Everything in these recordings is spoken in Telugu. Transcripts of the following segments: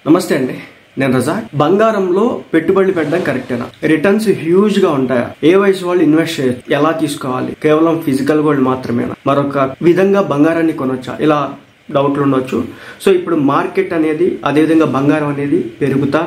నమస్తే అండి, నేను రజాక్. బంగారంలో పెట్టుబడులు పెట్టడం కరెక్టేనా? రిటర్న్స్ హ్యూజ్ గా ఉంటాయా? ఏ వయసు వాళ్ళు ఇన్వెస్ట్ చేయొచ్చు? ఎలా తీసుకోవాలి? కేవలం ఫిజికల్ గోల్డ్ మాత్రమేనా? మరొక విధంగా బంగారాన్ని కొనొచ్చా? ఇలా డౌట్లు ఉండొచ్చు. సో ఇప్పుడు మార్కెట్ అనేది, అదేవిధంగా బంగారం అనేది పెరుగుతా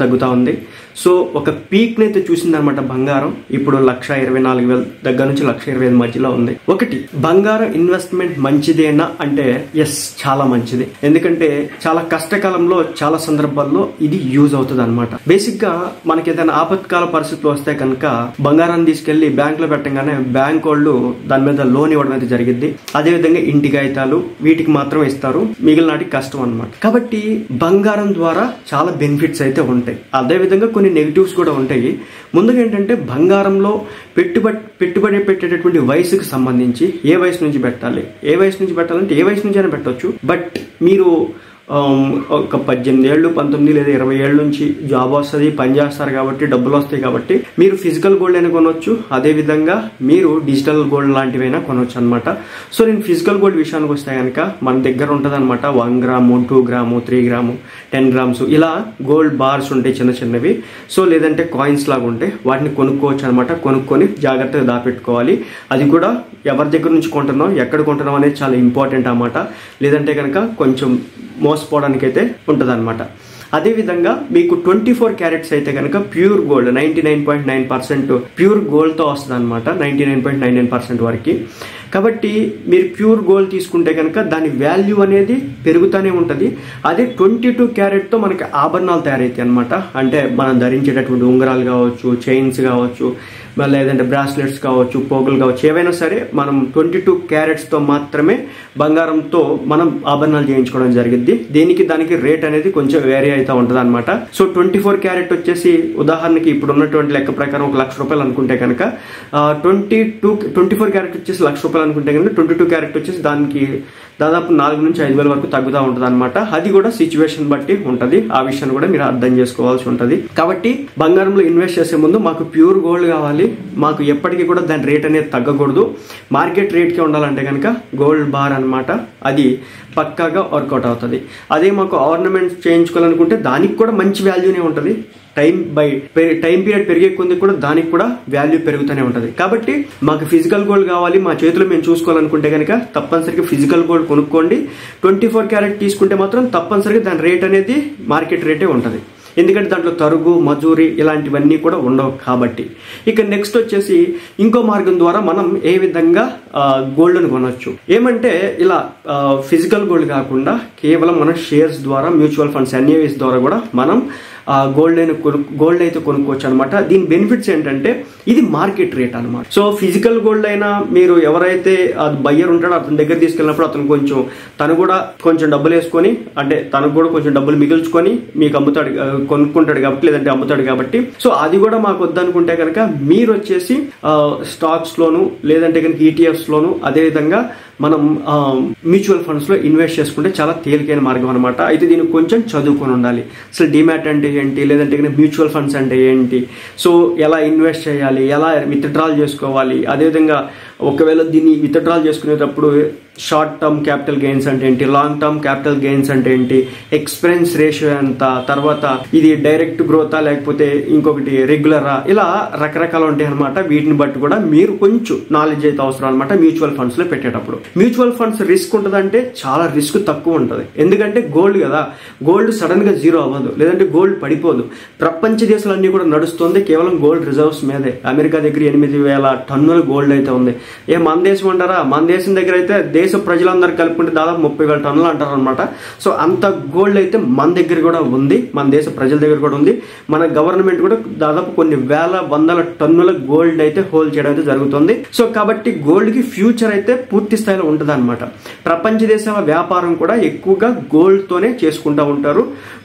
తగ్గుతా ఉంది. సో ఒక పీక్ నైతే చూసిందనమాట బంగారం. ఇప్పుడు 1,24,000 దగ్గర నుంచి 1,25,000 మధ్యలో ఉంది. ఒకటి, బంగారం ఇన్వెస్ట్మెంట్ మంచిదేనా అంటే ఎస్, చాలా మంచిది. ఎందుకంటే చాలా కష్టకాలంలో చాలా సందర్భాల్లో ఇది యూజ్ అవుతుంది అనమాట. బేసిక్ గా మనకి ఏదైనా ఆపత్కాల పరిస్థితులు వస్తే కనుక బంగారాన్ని తీసుకెళ్లి బ్యాంక్ లో పెట్టగానే బ్యాంక్ వాళ్ళు దాని మీద లోన్ ఇవ్వడం అయితే జరిగింది. అదేవిధంగా ఇంటి కాగితాలు వీటికి మాత్రం ఇస్తారు, మిగిలిన నాటికి కష్టం అనమాట. కాబట్టి బంగారం ద్వారా చాలా బెనిఫిట్స్ అయితే ఉంటాయి. అదేవిధంగా కొన్ని నెగిటివ్స్ కూడా ఉంటాయి. ముందుగా ఏంటంటే బంగారంలో పెట్టుబడి పెట్టేటటువంటి వయసుకు సంబంధించి ఏ వయసు నుంచి పెట్టాలి, ఏ వయసు నుంచి పెట్టాలంటే ఏ వయసు నుంచి అయినా పెట్టవచ్చు. బట్ మీరు ఒక 18 ఏళ్ళు 19 లేదా 20 ఏళ్ళ నుంచి జాబ్ వస్తుంది, పని చేస్తారు కాబట్టి డబ్బులు వస్తాయి కాబట్టి మీరు ఫిజికల్ గోల్డ్ అయినా కొనవచ్చు, అదేవిధంగా మీరు డిజిటల్ గోల్డ్ లాంటివైనా కొనవచ్చు అనమాట. సో నేను ఫిజికల్ గోల్డ్ విషయానికి వస్తే కనుక మన దగ్గర ఉంటుంది అనమాట. 1 గ్రాము, 2 గ్రాము, 3 గ్రాము, 10 గ్రామ్స్ ఇలా గోల్డ్ బార్స్ ఉంటాయి, చిన్న చిన్నవి. సో లేదంటే కాయిన్స్ లాగా ఉంటాయి, వాటిని కొనుక్కోవచ్చు అనమాట. కొనుక్కొని జాగ్రత్తగా దాపెట్టుకోవాలి. అది కూడా ఎవరి దగ్గర నుంచి కొంటున్నాం, ఎక్కడ కొంటున్నాం అనేది చాలా ఇంపార్టెంట్ అన్నమాట. లేదంటే కనుక కొంచెం మోసపోవడానికి అయితే ఉంటుంది అనమాట. అదేవిధంగా మీకు 24 క్యారెట్స్ అయితే కనుక ప్యూర్ గోల్డ్ 99.9% ప్యూర్ గోల్డ్తో వస్తుంది అనమాట, 99.99% వరకు. కాబట్టి మీరు ప్యూర్ గోల్డ్ తీసుకుంటే కనుక దాని వాల్యూ అనేది పెరుగుతూనే ఉంటుంది. అదే 22 క్యారెట్తో మనకి ఆభరణాలు తయారవుతాయి అనమాట. అంటే మనం ధరించేటటువంటి ఉంగరాలు కావచ్చు, చైన్స్ కావచ్చు, లేదంటే బ్రాస్లెట్స్ కావచ్చు, పోగులు కావచ్చు, ఏవైనా సరే మనం 22 క్యారెట్స్తో మాత్రమే బంగారంతో మనం ఆభరణాలు చేయించుకోవడం జరిగింది. దానికి రేట్ అనేది కొంచెం వేరీ అవుతూ ఉంటుంది అనమాట. సో 24 క్యారెట్ వచ్చేసి ఉదాహరణకి ఇప్పుడు ఉన్నటువంటి లెక్క ప్రకారం 1,00,000 రూపాయలు అనుకుంటే కనుక 24 క్యారెట్ వచ్చేసి 1,00,000 రూపాయలు అనుకుంటే కనుక 22 క్యారెట్ వచ్చేసి దానికి దాదాపు 4,000 నుంచి 5,000 వరకు తగ్గుతూ ఉంటుంది అనమాట. అది కూడా సిచ్యువేషన్ బట్టి ఉంటుంది. ఆ విషయాన్ని కూడా మీరు అర్థం చేసుకోవాల్సి ఉంటుంది. కాబట్టి బంగారంలో ఇన్వెస్ట్ చేసే ముందు మాకు ప్యూర్ గోల్డ్ కావాలి, మాకు ఎప్పటికీ కూడా దాని రేట్ అనేది తగ్గకూడదు, మార్కెట్ రేట్కే ఉండాలంటే కనుక గోల్డ్ బార్ అనమాట, అది పక్కాగా వర్కౌట్ అవుతుంది. అదే మాకు ఆర్నమెంట్స్ చేయించుకోవాలనుకుంటే దానికి కూడా మంచి వాల్యూనే ఉంటుంది. టైం పీరియడ్ పెరిగే కొద్ది కూడా దానికి కూడా వాల్యూ పెరుగుతూనే ఉంటుంది. కాబట్టి మాకు ఫిజికల్ గోల్డ్ కావాలి, మా చేతిలో మేము చూసుకోవాలనుకుంటే కనుక తప్పనిసరిగా ఫిజికల్ గోల్డ్ కొనుక్కోండి. 24 క్యారెట్ తీసుకుంటే మాత్రం తప్పనిసరిగా దాని రేట్ అనేది మార్కెట్ రేటే ఉంటుంది. ఎందుకంటే దాంట్లో తరుగు, మజూరి ఇలాంటివన్నీ కూడా ఉండవు కాబట్టి. ఇక నెక్స్ట్ వచ్చేసి ఇంకో మార్గం ద్వారా మనం ఏ విధంగా గోల్డ్ని కొనవచ్చు ఏమంటే, ఇలా ఫిజికల్ గోల్డ్ కాకుండా కేవలం మనం షేర్స్ ద్వారా, మ్యూచువల్ ఫండ్స్, NAVs ద్వారా కూడా మనం గోల్డ్ అయితే కొనుక్కోవచ్చు అనమాట. దీని బెనిఫిట్స్ ఏంటంటే ఇది మార్కెట్ రేట్ అనమాట. సో ఫిజికల్ గోల్డ్ అయినా మీరు ఎవరైతే బయ్యర్ ఉంటాడో అతని దగ్గర తీసుకెళ్ళినప్పుడు అతను తను కూడా కొంచెం డబ్బులు వేసుకొని, అంటే తనకు కూడా కొంచెం డబ్బులు మిగుల్చుకొని మీకు అమ్ముతాడు, కొనుక్కుంటాడు కాబట్టి, లేదంటే అమ్ముతాడు కాబట్టి. సో అది కూడా మాకు వద్దనుకుంటే కనుక మీరు వచ్చేసి స్టాక్స్ లోను, లేదంటే కనుక ETFs లోను, అదేవిధంగా మనం మ్యూచువల్ ఫండ్స్ లో ఇన్వెస్ట్ చేసుకుంటే చాలా తేలికైన మార్గం అనమాట. అయితే దీనికి కొంచెం చదువుకొని ఉండాలి. అసలు డిమాట్ అంటే ఏంటి, లేదంటే మ్యూచువల్ ఫండ్స్ అంటే ఏంటి, సో ఎలా ఇన్వెస్ట్ చేయాలి, ఎలా విత్డ్రాల్ చేసుకోవాలి, అదేవిధంగా ఒకవేళ దీన్ని విత్డ్రాల్ చేసుకునేటప్పుడు షార్ట్ టర్మ్ క్యాపిటల్ గెయిన్స్ అంటే ఏంటి, లాంగ్ టర్మ్ క్యాపిటల్ గెయిన్స్ అంటే ఏంటి, ఎక్స్పెన్స్ రేషియో ఎంత, తర్వాత ఇది డైరెక్ట్ గ్రోతా లేకపోతే ఇంకొకటి రెగ్యులరా, ఇలా రకరకాలు ఉంటాయి అనమాట. వీటిని బట్టి కూడా మీరు కొంచెం నాలెడ్జ్ అయితే అవసరం అనమాట మ్యూచువల్ ఫండ్స్ లో పెట్టేటప్పుడు. మ్యూచువల్ ఫండ్స్ రిస్క్ ఉంటుందంటే చాలా రిస్క్ తక్కువ ఉంటుంది. ఎందుకంటే గోల్డ్ కదా, గోల్డ్ సడన్ గా జీరో అవ్వదు, లేదంటే గోల్డ్ పడిపోదు. ప్రపంచ దేశాలన్నీ కూడా నడుస్తుంది కేవలం గోల్డ్ రిజర్వ్స్ మీదే. అమెరికా దగ్గర 8,000 టన్నుల గోల్డ్ అయితే ఉంది. మన దేశం అంటారా, మన దేశం దగ్గర అయితే దేశ ప్రజలందరూ కలుపుకుంటే దాదాపు 30,000 టన్నులు అంటారు అనమాట. సో అంత గోల్డ్ అయితే మన దగ్గర కూడా ఉంది, మన దేశ ప్రజల దగ్గర కూడా ఉంది. మన గవర్నమెంట్ కూడా దాదాపు కొన్ని వందల టన్నుల గోల్డ్ అయితే హోల్డ్ చేయడం అయితే జరుగుతుంది. సో కాబట్టి గోల్డ్ కి ఫ్యూచర్ అయితే పూర్తి స్థాయిలో ఉంటుంది అనమాట. ప్రపంచ దేశాల వ్యాపారం కూడా ఎక్కువగా గోల్డ్ తోనే చేసుకుంటూ ఉంటారు.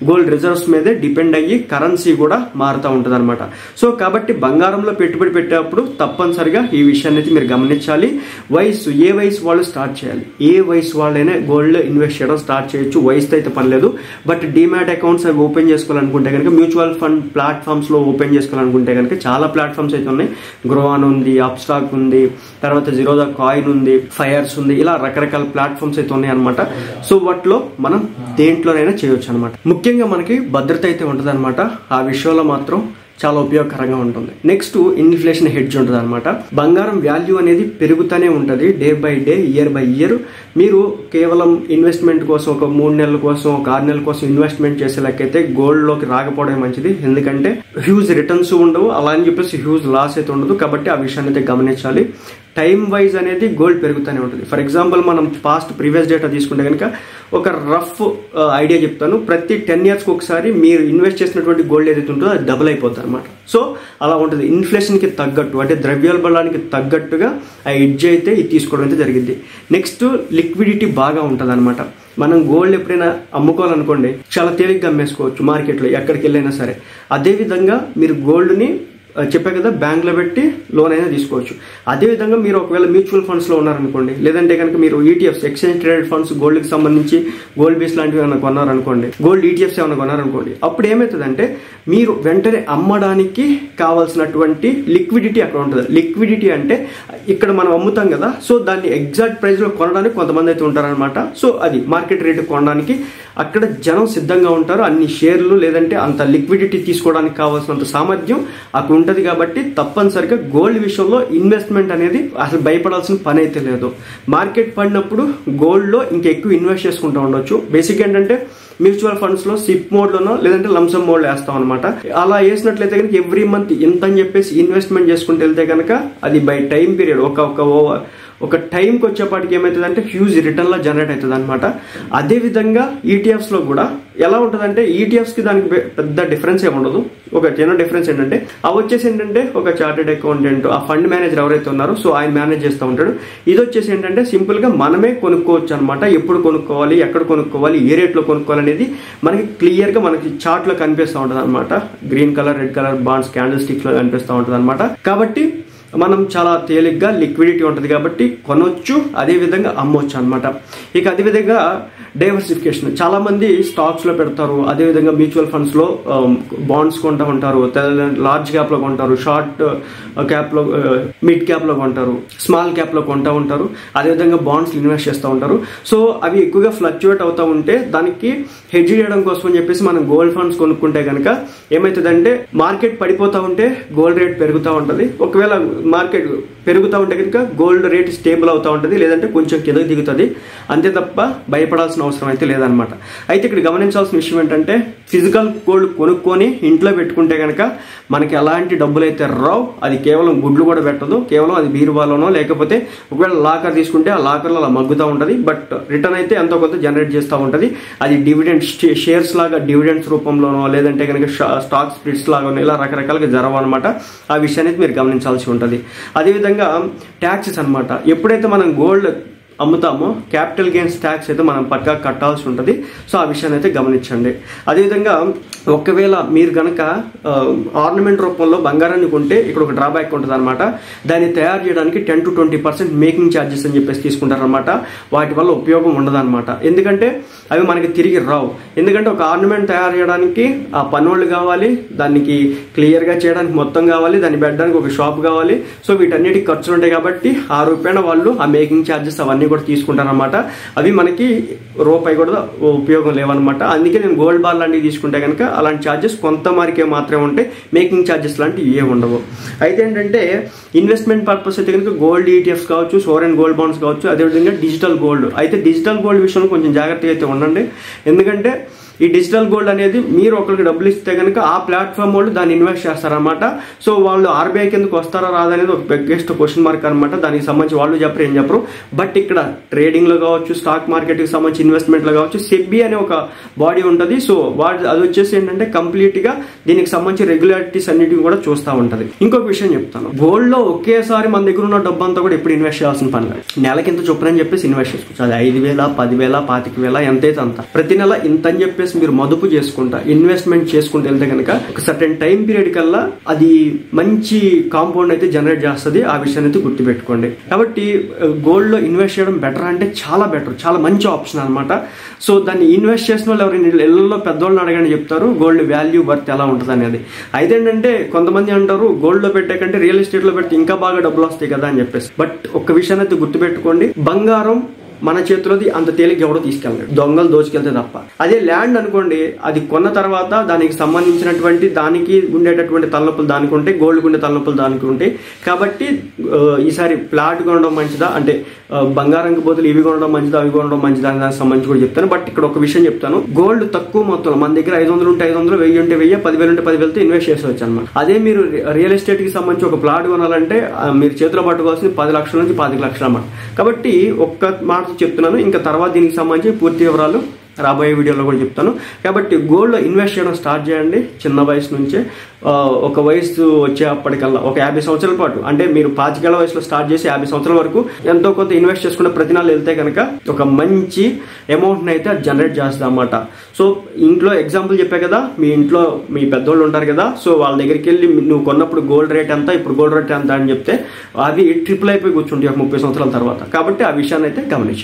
గోల్డ్ రిజర్వ్స్ మీదే డిపెండ్ అయ్యి కరెన్సీ కూడా మారుతూ ఉంటుంది అనమాట. సో కాబట్టి బంగారంలో పెట్టుబడి పెట్టేటప్పుడు తప్పనిసరిగా ఈ విషయాన్ని అయితే మీరు గమనించాలి. గమనించాలి. వయసు, ఏ వయసు వాళ్ళు స్టార్ట్ చేయాలి, ఏ వయసు వాళ్ళైనా గోల్డ్ ఇన్వెస్ట్ చేయడం స్టార్ట్ చేయొచ్చు, వయసుతో అయితే పని లేదు. బట్ డిమాట్ అకౌంట్స్ అవి ఓపెన్ చేసుకోవాలనుకుంటే కనుక, మ్యూచువల్ ఫండ్ ప్లాట్ఫామ్స్ లో ఓపెన్ చేసుకోవాలనుకుంటే కనుక చాలా ప్లాట్ఫామ్స్ అయితే ఉన్నాయి. గ్రోవాన్ ఉంది, అప్స్టాక్ ఉంది, తర్వాత జిరోదా కాయిన్ ఉంది, ఫైర్స్ ఉంది, ఇలా రకరకాల ప్లాట్ఫామ్స్ అయితే ఉన్నాయి అనమాట. సో వాటిలో మనం దేంట్లోనైనా చేయొచ్చు అనమాట. ముఖ్యంగా మనకి భద్రత అయితే ఉంటుంది అనమాట. ఆ విషయంలో మాత్రం చాలా ఉపయోగకరంగా ఉంటుంది. నెక్స్ట్ ఇన్ఫ్లేషన్ హెడ్జ్ ఉంటుంది అనమాట. బంగారం వాల్యూ అనేది పెరుగుతూనే ఉంటుంది day by day, year by year. మీరు కేవలం ఇన్వెస్ట్మెంట్ కోసం ఒక 3 నెలల కోసం, ఒక 6 నెలల కోసం ఇన్వెస్ట్మెంట్ చేసేలాకైతే గోల్డ్ లోకి రాకపోవడం మంచిది. ఎందుకంటే హ్యూజ్ రిటర్న్స్ ఉండవు, అలా అని చెప్పేసి హ్యూజ్ లాస్ అయితే ఉండదు. కాబట్టి ఆ విషయాన్ని అయితే గమనించాలి. టైం వైజ్ అనేది గోల్డ్ పెరుగుతూనే ఉంటుంది. ఫర్ ఎగ్జాంపుల్ మనం ప్రీవియస్ డేటా తీసుకుంటే కనుక ఒక రఫ్ ఐడియా చెప్తాను. ప్రతి 10 yearsకి ఒకసారి మీరు ఇన్వెస్ట్ చేసినటువంటి గోల్డ్ ఏదైతే ఉంటుందో అది డబుల్ అయిపోతుంది అనమాట. సో అలా ఉంటుంది. ఇన్ఫ్లేషన్కి తగ్గట్టు, అంటే ద్రవ్యోల్బణానికి తగ్గట్టుగా ఆ ఎడ్జ్ అయితే ఇది తీసుకోవడం అయితే జరిగింది. నెక్స్ట్ లిక్విడిటీ బాగా ఉంటుంది అనమాట. మనం గోల్డ్ ఎప్పుడైనా అమ్ముకోవాలనుకోండి చాలా తేలిగ్గా అమ్మేసుకోవచ్చు మార్కెట్లో ఎక్కడికి వెళ్ళైనా సరే. అదేవిధంగా మీరు గోల్డ్ని చెప్పే కదా బ్యాంక్లో పెట్టి లోన్ అయినా తీసుకోవచ్చు. అదేవిధంగా మీరు ఒకవేళ మ్యూచువల్ ఫండ్స్లో ఉన్నారనుకోండి, లేదంటే కనుక మీరు ఈటీఎఫ్స్, ఎక్స్చేంజ్ ట్రేడెడ్ ఫండ్స్, గోల్డ్కి సంబంధించి గోల్డ్ బేస్ లాంటివి ఏమైనా కొన్నారనుకోండి, గోల్డ్ ఈటీఎఫ్స్ ఏమైనా కొన్నారనుకోండి, అప్పుడు ఏమవుతుందంటే మీరు వెంటనే అమ్మడానికి కావాల్సినటువంటి లిక్విడిటీ అక్కడ ఉంటుంది. లిక్విడిటీ అంటే ఇక్కడ మనం అమ్ముతాం కదా, సో దాన్ని ఎగ్జాక్ట్ ప్రైస్లో కొనడానికి కొంతమంది అయితే ఉంటారనమాట. సో అది మార్కెట్ రేటు కొనడానికి అక్కడ జనం సిద్ధంగా ఉంటారు. అన్ని షేర్లు లేదంటే అంత లిక్విడిటీ తీసుకోవడానికి కావాల్సినంత సామర్థ్యం అక్కడ ఉంటుంది. కాబట్టి తప్పనిసరిగా గోల్డ్ విషయంలో ఇన్వెస్ట్మెంట్ అనేది అసలు భయపడాల్సిన పని అయితే లేదు. మార్కెట్ పడినప్పుడు గోల్డ్లో ఇంకెక్కువ ఇన్వెస్ట్ చేసుకుంటూ ఉండొచ్చు. బేసిక్ ఏంటంటే మ్యూచువల్ ఫండ్స్ లో సిప్ మోడ్ లోనో లేదంటే లంసమ్ మోడ్ లో వేస్తాం అనమాట. అలా వేసినట్లయితే కనుక ఎవ్రీ మంత్ ఇంత అని చెప్పేసి ఇన్వెస్ట్మెంట్ చేసుకుంటూ వెళ్తే కనుక అది బై టైం పీరియడ్ ఒక టైంకి వచ్చేపాటికి ఏమవుతుంది అంటే హ్యూజ్ రిటర్న్ లా జనరేట్ అవుతుంది అనమాట. అదేవిధంగా ఈటీఎఫ్స్ లో కూడా ఎలా ఉంటుందంటే ఈటీఎఫ్స్ కి దానికి పెద్ద డిఫరెన్స్ ఏమి ఉండదు. ఒక చిన్న డిఫరెన్స్ ఏంటంటే అవి వచ్చేసి ఏంటంటే ఒక చార్టెడ్ అకౌంటెంట్, ఆ ఫండ్ మేనేజర్ ఎవరైతే ఉన్నారో సో ఆయన మేనేజ్ చేస్తూ ఉంటాడు. ఇది వచ్చేసి ఏంటంటే సింపుల్ గా మనమే కొనుక్కోవచ్చు అనమాట. ఎప్పుడు కొనుక్కోవాలి, ఎక్కడ కొనుక్కోవాలి, ఏ రేట్ లో కొనుక్కోవాలి అనేది మనకి క్లియర్ గా మనకి చార్ట్ లో కనిపిస్తూ ఉంటుంది అనమాట. Green colour, red colour bonds candle sticks లో కనిపిస్తూ ఉంటుంది అనమాట. కాబట్టి మనం చాలా తేలిగ్గా లిక్విడిటీ ఉంటుంది కాబట్టి కొనొచ్చు, అదేవిధంగా అమ్మొచ్చు అనమాట. ఇక అదేవిధంగా డైవర్సిఫికేషన్, చాలా మంది స్టాక్స్ లో పెడతారు, అదేవిధంగా మ్యూచువల్ ఫండ్స్ లో బాండ్స్ కొంటూ ఉంటారు, లార్జ్ క్యాప్ లో కొంటారు, షార్ట్ క్యాప్ లో, మిడ్ క్యాప్ లో కొంటారు, స్మాల్ క్యాప్ లో కొంటూ ఉంటారు, అదేవిధంగా బాండ్స్ ఇన్వెస్ట్ చేస్తూ ఉంటారు. సో అవి ఎక్కువగా ఫ్లక్చువేట్ అవుతూ ఉంటే దానికి హెడ్జ్ చేయడం కోసం అని చెప్పేసి మనం గోల్డ్ ఫండ్స్ కొనుక్కుంటే కనుక ఏమవుతుందంటే మార్కెట్ పడిపోతూ ఉంటే గోల్డ్ రేట్ పెరుగుతూ ఉంటుంది. ఒకవేళ మార్కెట్ పెరుగుతూ ఉంటే కనుక గోల్డ్ రేట్ స్టేబుల్ అవుతూ ఉంటుంది, లేదంటే కొంచెం కిందకి దిగుతుంది. అంతే తప్ప భయపడాల్సిన అవసరం అయితే లేదనమాట. అయితే ఇక్కడ గమనించాల్సిన విషయం ఏంటంటే ఫిజికల్ గోల్డ్ కొనుక్కొని ఇంట్లో పెట్టుకుంటే కనుక మనకి ఎలాంటి డబ్బులు అయితే రావు. అది కేవలం గుడ్లు కూడా పెట్టదు, కేవలం అది బీరువాలోనో లేకపోతే ఒకవేళ లాకర్ తీసుకుంటే ఆ లాకర్లో అలా మగ్గుతూ ఉంటుంది. బట్ రిటర్న్ అయితే ఎంతో కొంత జనరేట్ చేస్తూ ఉంటుంది. అది డివిడెండ్ షేర్స్ లాగా డివిడెండ్స్ రూపంలోనో లేదంటే కనుక స్టాక్ స్ప్లిట్స్ లాగానో ఇలా రకరకాలుగా జరగవన్నమాట. ఆ విషయాన్ని మీరు గమనించాల్సి ఉంటుంది. అదేవిధంగా ట్యాక్సెస్ అనమాట. ఎప్పుడైతే మనం గోల్డ్ అమ్ముతామో క్యాపిటల్ గెయిన్స్ ట్యాక్స్ అయితే మనం పక్కా కట్టాల్సి ఉంటుంది. సో ఆ విషయాన్ని అయితే గమనించండి. అదేవిధంగా ఒకవేళ మీరు కనుక ఆర్నమెంట్ రూపంలో బంగారాన్ని కొంటే ఇక్కడ ఒక డ్రాబ్యాక్ ఉంటుంది అనమాట. దాన్ని తయారు చేయడానికి 10 to 20% మేకింగ్ ఛార్జెస్ అని చెప్పేసి తీసుకుంటారనమాట. వాటి వల్ల ఉపయోగం ఉండదు అనమాట. ఎందుకంటే అవి మనకి తిరిగి రావు. ఎందుకంటే ఒక ఆర్నమెంట్ తయారు చేయడానికి ఆ పనోళ్ళు కావాలి, దానికి క్లియర్గా చేయడానికి మొత్తం కావాలి, దాన్ని పెట్టడానికి ఒక షాప్ కావాలి. సో వీటన్నిటికి ఖర్చులు ఉంటాయి కాబట్టి ₹1 వాళ్ళు ఆ మేకింగ్ ఛార్జెస్ అవన్నీ కూడా తీసుకుంటారనమాట. అవి మనకి రూపాయి కూడా ఉపయోగం లేవన్నమాట. అందుకే నేను గోల్డ్ బార్ లాంటివి తీసుకుంటే కనుక అలాంటి ఛార్జెస్ కొంత మరికే మాత్రమే ఉంటాయి, మేకింగ్ ఛార్జెస్ లాంటివి ఏ ఉండవు. అయితే ఏంటంటే ఇన్వెస్ట్మెంట్ పర్పస్ అయితే కనుక గోల్డ్ ఈటీఎఫ్స్ కావచ్చు, సోవరెన్ గోల్డ్ బాండ్స్ కావచ్చు, అదేవిధంగా డిజిటల్ గోల్డ్. అయితే డిజిటల్ గోల్డ్ విషయంలో కొంచెం జాగ్రత్తగా అయితే ఉండండి. ఎందుకంటే ఈ డిజిటల్ గోల్డ్ అనేది మీరు ఒకరికి డబ్బులు ఇస్తే కనుక ఆ ప్లాట్ఫామ్ వాళ్ళు దాన్ని ఇన్వెస్ట్ చేస్తారనమాట. సో వాళ్ళు ఆర్బీఐ కిందకు వస్తారా రాదనేది ఒక బిగ్గెస్ట్ క్వశ్చన్ మార్క్ అనమాట. దానికి సంబంధించి వాళ్ళు చెప్పరు, ఏం చెప్పరు. బట్ ఇక్కడ ట్రేడింగ్ లో కావచ్చు, స్టాక్ మార్కెట్ కి సంబంధించి ఇన్వెస్ట్మెంట్ లో కావచ్చు, సెబీ అనే ఒక బాడీ ఉంటుంది. సో అది వచ్చేసి ఏంటంటే కంప్లీట్ గా దీనికి సంబంధించి రెగ్యులారిటీస్ అన్నిటిని కూడా చూస్తూ ఉంటది. ఇంకొక విషయం చెప్తాను, గోల్డ్ లో ఒకేసారి మన దగ్గర ఉన్న డబ్బు అంతా కూడా ఎప్పుడు ఇన్వెస్ట్ చేయాల్సిన పని లేదు. నెలకింత చొప్పునని చెప్పేసి ఇన్వెస్ట్ చేసుకోవచ్చు. అది 5,000, 10,000, 25,000 ఎంతైతే అంత. ప్రతి నెల ఇంత అని చెప్పేసి చెప్పేసి మీరు మదుపు చేసుకుంటా ఇన్వెస్ట్మెంట్ చేసుకుంటూ వెళ్తే కనుక ఒక సర్టెన్ టైం పీరియడ్ కల్లా అది మంచి కాంపౌండ్ అయితే జనరేట్ చేస్తుంది. ఆ విషయాన్ని అయితే గుర్తుపెట్టుకోండి. కాబట్టి గోల్డ్ లో ఇన్వెస్ట్ చేయడం బెటర్ అంటే చాలా బెటర్, చాలా మంచి ఆప్షన్ అనమాట. సో దాన్ని ఇన్వెస్ట్ చేసిన వాళ్ళు ఎవరైనా ఇళ్లలో పెద్దవాళ్ళని అడగండి చెప్తారు గోల్డ్ వాల్యూ వర్త్ ఎలా ఉంటుంది అనేది. అయితే ఏంటంటే కొంతమంది అంటారు గోల్డ్ లో పెట్టే కంటే రియల్ ఎస్టేట్ లో పెడితే ఇంకా బాగా డబ్బులు వస్తాయి కదా అని చెప్పేసి. బట్ ఒక్క విషయాన్ని అయితే గుర్తుపెట్టుకోండి, బంగారం మన చేతిలోది అంత తేలిక ఎవడో తీసుకెళ్ళాడు, దొంగలు దోచుకెళ్తే తప్ప. అదే ల్యాండ్ అనుకోండి, అది కొన్న తర్వాత దానికి సంబంధించినటువంటి దానికి ఉండేటటువంటి తలనొప్పులు దానికి ఉంటాయి, గోల్డ్ ఉండే తలనొప్పులు దానికి ఉంటాయి. కాబట్టి ఈసారి ప్లాట్ కొనడం మంచిదా అంటే బంగారంకి బదులు ఇవి కొనడం మంచిదా అవి కొనడం మంచిదా అని దానికి సంబంధించి కూడా చెప్తాను. బట్ ఇక్కడ ఒక విషయం చెప్తాను, గోల్డ్ తక్కువ మొత్తంలో మన దగ్గర 500 ఉంటే 500, 1000 ఉంటే 1000, 10,000 ఉంటే 10,000తో ఇన్వెస్ట్ చేసేవచ్చు అనమాట. అదే మీరు రియల్ ఎస్టేట్ కి సంబంధించి ఒక ప్లాట్ కొనాలంటే మీరు చేతిలో పట్టుకోవాల్సింది 10 లక్షల నుంచి 25 లక్షలు అన్నమాట. కాబట్టి ఒక్క మాట చెప్తున్నాను, ఇంకా తర్వాత దీనికి సంబంధించి పూర్తి వివరాలు రాబోయే వీడియోలో కూడా చెప్తాను. కాబట్టి గోల్డ్లో ఇన్వెస్ట్ చేయడం స్టార్ట్ చేయండి చిన్న వయసు నుంచే. ఒక వయసు వచ్చేప్పటికల్లా ఒక 50 సంవత్సరాల పాటు, అంటే మీరు 25 వయసులో స్టార్ట్ చేసి 50 సంవత్సరాల వరకు ఎంతో కొంత ఇన్వెస్ట్ చేసుకున్న ప్రతి నెల వెళ్తే కనుక ఒక మంచి అమౌంట్ని అయితే అది జనరేట్ చేస్తుంది అన్నమాట. సో ఇంట్లో ఎగ్జాంపుల్ చెప్పే కదా, మీ ఇంట్లో మీ పెద్దోళ్ళు ఉంటారు కదా, సో వాళ్ళ దగ్గరికి వెళ్ళి నువ్వు కొన్నప్పుడు గోల్డ్ రేట్ ఎంత, ఇప్పుడు గోల్డ్ రేట్ ఎంత అని చెప్తే అవి ట్రిపుల్ అయిపోయి కూర్చుంటాయి 30 సంవత్సరాల తర్వాత. కాబట్టి ఆ విషయాన్ని అయితే గమనించండి.